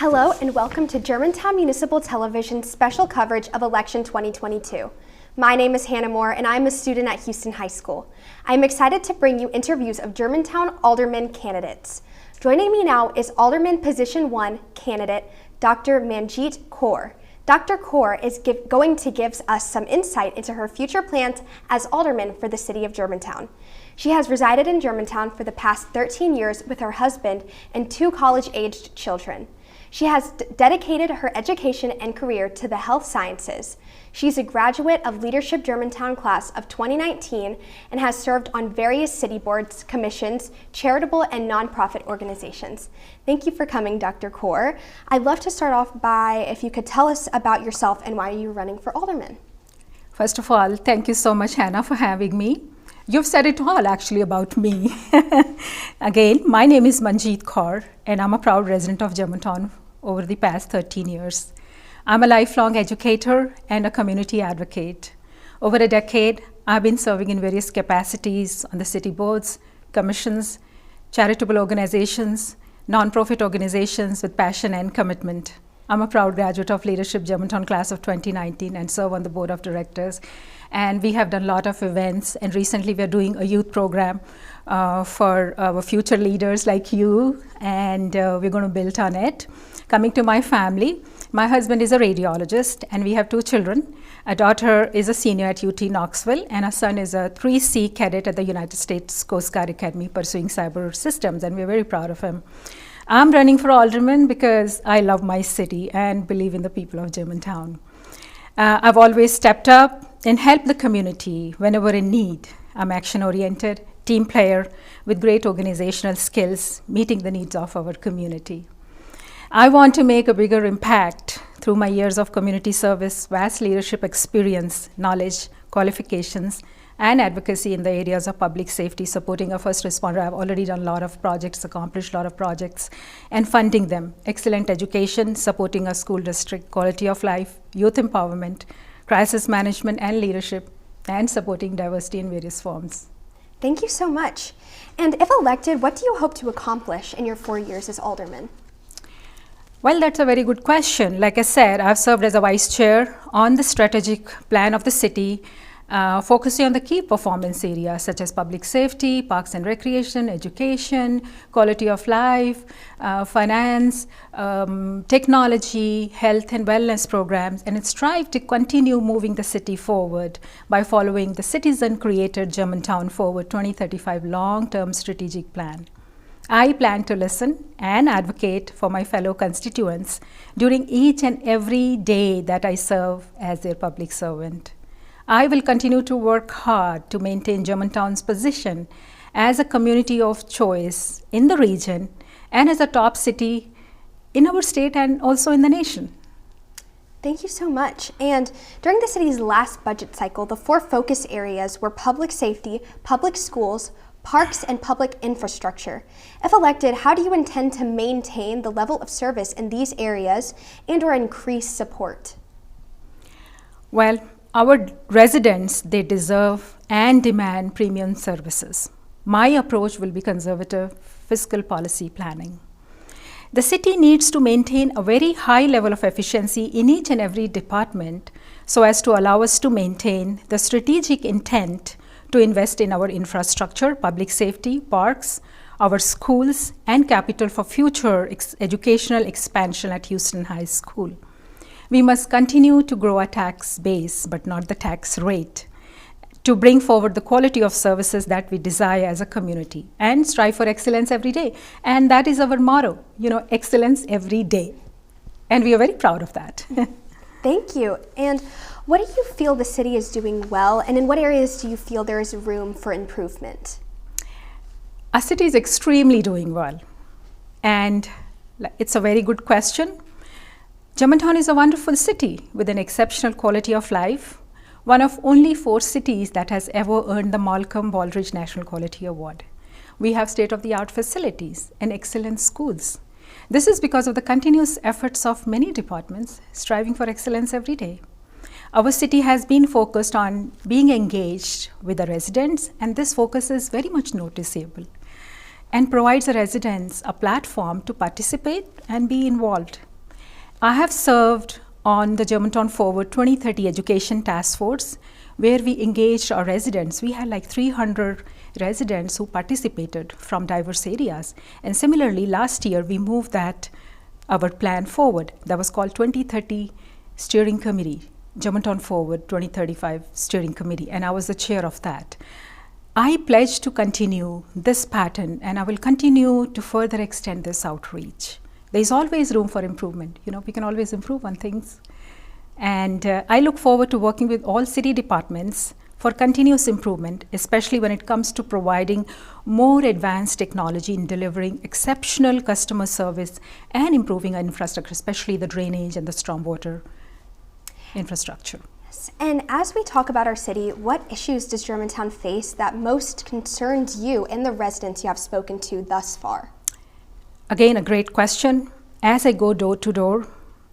Hello and welcome to Germantown Municipal Television's special coverage of Election 2022. My name is Hannah Moore and I'm a student at Houston High School. I'm excited to bring you interviews of Germantown Alderman candidates. Joining me now is Alderman Position 1 candidate, Dr. Manjit Kaur. Dr. Kaur is going to give us some insight into her future plans as Alderman for the city of Germantown. She has resided in Germantown for the past 13 years with her husband and 2 college-aged children. She has dedicated her education and career to the health sciences. She's a graduate of Leadership Germantown class of 2019 and has served on various city boards, commissions, charitable and nonprofit organizations. Thank you for coming, Dr. Kaur. I'd love to start off by if you could tell us about yourself and why you're running for alderman. First of all, thank you so much, Hannah, for having me. You've said it all actually about me. Again, my name is Manjit Kaur and I'm a proud resident of Germantown over the past 13 years. I'm a lifelong educator and a community advocate. Over a decade, I've been serving in various capacities on the city boards, commissions, charitable organizations, nonprofit organizations with passion and commitment. I'm a proud graduate of Leadership Germantown class of 2019 and serve on the board of directors. And we have done a lot of events, and recently we're doing a youth program for our future leaders like you, and we're going to build on it. Coming to my family, my husband is a radiologist and we have 2 children. A daughter is a senior at UT Knoxville and a son is a 3C cadet at the United States Coast Guard Academy pursuing cyber systems, and we're very proud of him. I'm running for alderman because I love my city and believe in the people of Germantown. I've always stepped up and helped the community whenever in need. I'm action-oriented, team player with great organizational skills, meeting the needs of our community. I want to make a bigger impact through my years of community service, vast leadership experience, knowledge, qualifications, and advocacy in the areas of public safety, supporting a first responder. I've already done a lot of projects, accomplished a lot of projects, and funding them. Excellent education, supporting a school district, quality of life, youth empowerment, crisis management and leadership, and supporting diversity in various forms. Thank you so much. And if elected, what do you hope to accomplish in your 4 years as alderman? Well, that's a very good question. Like I said, I've served as a vice chair on the strategic plan of the city, focusing on the key performance areas such as public safety, parks and recreation, education, quality of life, finance, technology, health and wellness programs, and it strives to continue moving the city forward by following the citizen-created Germantown Forward 2035 long-term strategic plan. I plan to listen and advocate for my fellow constituents during each and every day that I serve as their public servant. I will continue to work hard to maintain Germantown's position as a community of choice in the region and as a top city in our state and also in the nation. Thank you so much. And during the city's last budget cycle, the 4 focus areas were public safety, public schools, parks, and public infrastructure. If elected, how do you intend to maintain the level of service in these areas and/or increase support? Well, our residents, they deserve and demand premium services. My approach will be conservative fiscal policy planning. The city needs to maintain a very high level of efficiency in each and every department so as to allow us to maintain the strategic intent to invest in our infrastructure, public safety, parks, our schools, and capital for future educational expansion at Houston High School. We must continue to grow our tax base, but not the tax rate, to bring forward the quality of services that we desire as a community and strive for excellence every day. And that is our motto, excellence every day. And we are very proud of that. Thank you. And what do you feel the city is doing well, and in what areas do you feel there is room for improvement? Our city is extremely doing well, and it's a very good question. Germantown is a wonderful city with an exceptional quality of life, one of only 4 cities that has ever earned the Malcolm Baldrige National Quality Award. We have state-of-the-art facilities and excellent schools. This is because of the continuous efforts of many departments striving for excellence every day. Our city has been focused on being engaged with the residents, and this focus is very much noticeable and provides the residents a platform to participate and be involved I have served on the Germantown Forward 2030 Education Task Force, where we engaged our residents. We had like 300 residents who participated from diverse areas. And similarly, last year we moved our plan forward. That was called 2030 Steering Committee, Germantown Forward 2035 Steering Committee, and I was the chair of that. I pledge to continue this pattern, and I will continue to further extend this outreach. There is always room for improvement. We can always improve on things. And I look forward to working with all city departments for continuous improvement, especially when it comes to providing more advanced technology in delivering exceptional customer service and improving our infrastructure, especially the drainage and the stormwater infrastructure. And as we talk about our city, what issues does Germantown face that most concerns you and the residents you have spoken to thus far? Again, a great question. As I go door to door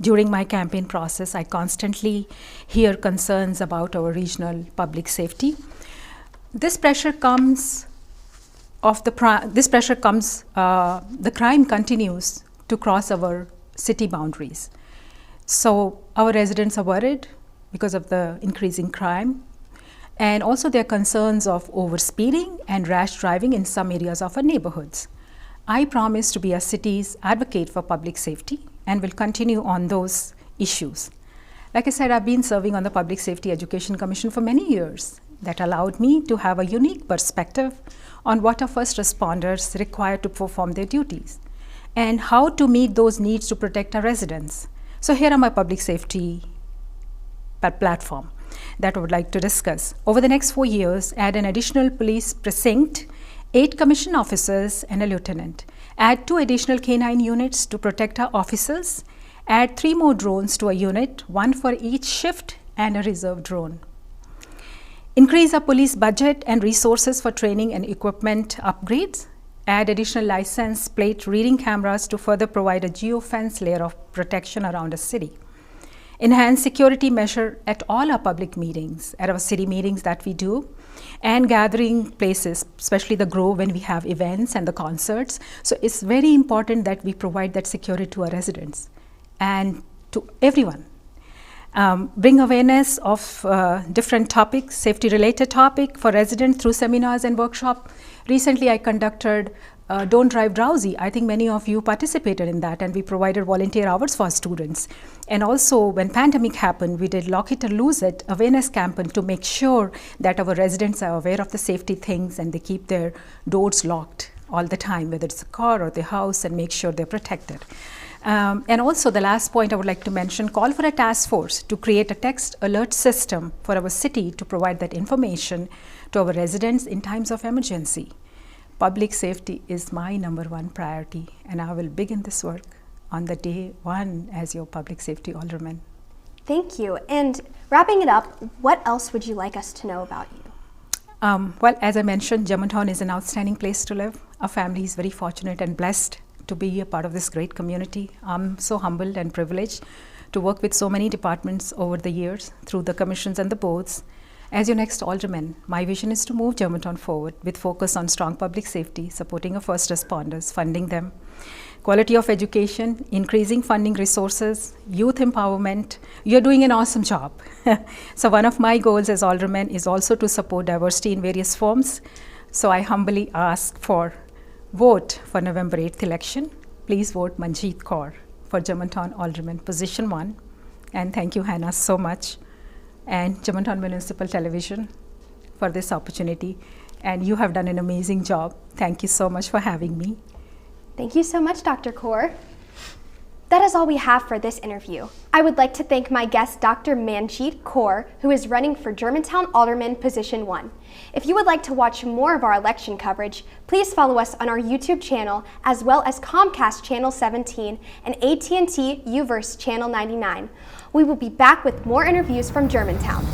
during my campaign process, I constantly hear concerns about our regional public safety. The crime continues to cross our city boundaries. So our residents are worried because of the increasing crime, and also their concerns of overspeeding and rash driving in some areas of our neighborhoods. I promise to be a city's advocate for public safety and will continue on those issues. Like I said, I've been serving on the Public Safety Education Commission for many years. That allowed me to have a unique perspective on what our first responders require to perform their duties and how to meet those needs to protect our residents. So here are my public safety platform that I would like to discuss. Over the next 4 years, add an additional police precinct, 8 commission officers and a lieutenant. Add 2 additional K9 units to protect our officers. Add 3 more drones to a unit, 1 for each shift and a reserve drone. Increase our police budget and resources for training and equipment upgrades. Add additional license plate reading cameras to further provide a geofence layer of protection around a city. Enhance security measure at all our public meetings, at our city meetings that we do, and gathering places, especially the Grove when we have events and the concerts. So it's very important that we provide that security to our residents and to everyone. Bring awareness of different topics, safety-related topic for residents through seminars and workshops. Recently, I conducted Don't Drive Drowsy. I think many of you participated in that, and we provided volunteer hours for students. And also, when pandemic happened, we did Lock It or Lose It awareness campaign to make sure that our residents are aware of the safety things and they keep their doors locked all the time, whether it's a car or the house, and make sure they're protected. And also the last point I would like to mention, call for a task force to create a text alert system for our city to provide that information to our residents in times of emergency. Public safety is my #1 priority, and I will begin this work on the day 1 as your public safety alderman. Thank you. And wrapping it up, what else would you like us to know about you? Well, as I mentioned, Germantown is an outstanding place to live. Our family is very fortunate and blessed to be a part of this great community. I'm so humbled and privileged to work with so many departments over the years through the commissions and the boards. As your next alderman, my vision is to move Germantown forward with focus on strong public safety, supporting our first responders, funding them, quality of education, increasing funding resources, youth empowerment. You're doing an awesome job. So one of my goals as alderman is also to support diversity in various forms. So I humbly ask for vote for November 8th election. Please vote Manjit Kaur for Germantown Alderman, position 1. And thank you, Hannah, so much. And Germantown Municipal Television for this opportunity. And you have done an amazing job. Thank you so much for having me. Thank you so much, Dr. Kaur. That is all we have for this interview. I would like to thank my guest, Dr. Manjit Kaur, who is running for Germantown Alderman, position 1. If you would like to watch more of our election coverage, please follow us on our YouTube channel, as well as Comcast Channel 17 and AT&T UVerse Channel 99. We will be back with more interviews from Germantown.